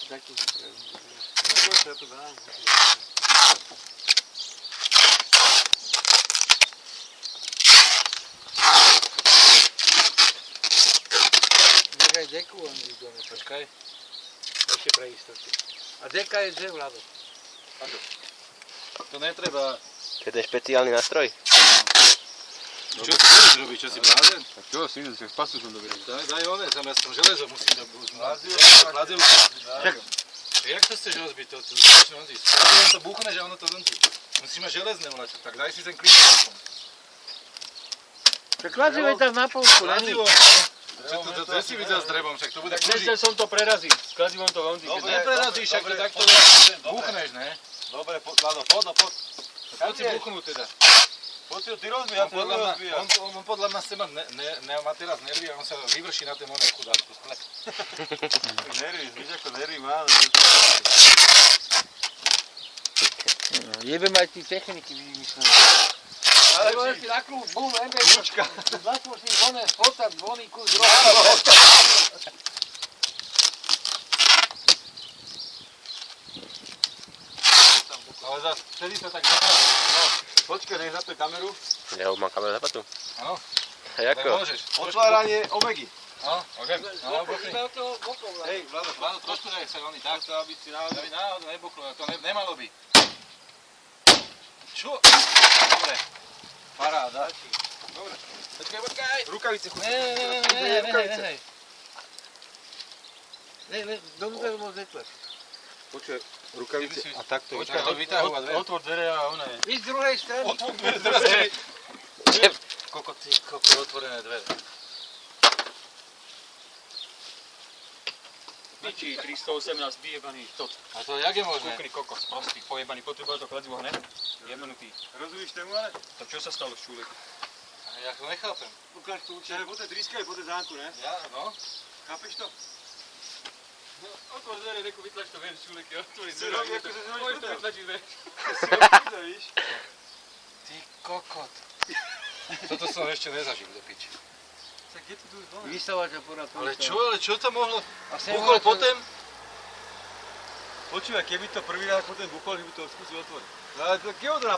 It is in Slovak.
taký spraví. Ja to dám. Nechaj deku on vidíme. Počkaj. Ešte pre istotu. A deka je že, Vlado? To netreba. To je ten špeciálny nástroj? Čo ty chceš robiť? Čo si blázen? Tak čo, si že pasu som dobrý. Daj one, ja som železo musím dobiť. Kladil. Jak to chceš rozbiť? To začne honziť. Keď to buchne, že ono to honzí. Musíš mať železné volačo, tak daj si ten klip. Tak kladzivo je tam na polku, Kladzivo. Čo si videl s drevom, však to bude kúžiť. Nechcel som to preraziť, s kladzivom to honzí. Neprerazíš, však to takto buchneš, ne? Dobre, Vlado, poď. Poď si buchnú teda. Poď si ho ty rozbíja, ja to rozbíja. On podľa mňa chce mať, má teraz nervy a on sa vyvrší na ten oné chudátku sklep. Nervy, víš ako nervy má. Jebem aj tí techniky vymyslené. Ale môžem si na kruh, bum, MBčka. Zatvořím oné spotať, voný kus roha. Ale zase, vtedy to tak... Počkaj, nech zapne kameru. Ja mám kameru zapatú. Áno. A Tak jako? môžeš. Otváranie omegy. Áno, ok. Áno, buchni. Iba to bokom. Hej, Vlado, Vládo, trošku daj sa oni tak. aby si náhodou... Aby náhodou nebuchlo, to nemalo by. Čo? Dobre. Paráda. Dobre. Počkaj. Rukavice chuť. Ne. Ne, dovnútra moc netlač. Počkaj, rukavice a takto. Počkaj, to vyťahovať dve. Otvor dvere a ona je. Ísť z druhej strany. Otvor dvere, teraz je. Koľko otvorené dvere. Piči, 318 vyjebaný tot. A to jak je možné? Kúkny kokos, prostý, pojebaný, potrebuje to kladivo hned. Jebanutý. Rozumíš tému, ale? Tak čo sa stalo, Šulek? Ja to nechápem. Ukáž to určite. Po tej tríske aj po tej zánku, ne? Ja, no. Chápeš to? Otvor dvere, reku, vytlač to ven, Šulek, ja otvorím Si robí, ako sa Môžeš to vytlačiť ven. Si ho pýta, víš? Ty kokot. Toto som ešte nezažil do piči. Tak kde to tu už dole? Vystavač a porad. Ale čo to mohlo? A sem Buchol hore to- potom? Počúvaj, keby to prvý raz potom buchol, že by to skúsil otvoriť. Ale to kde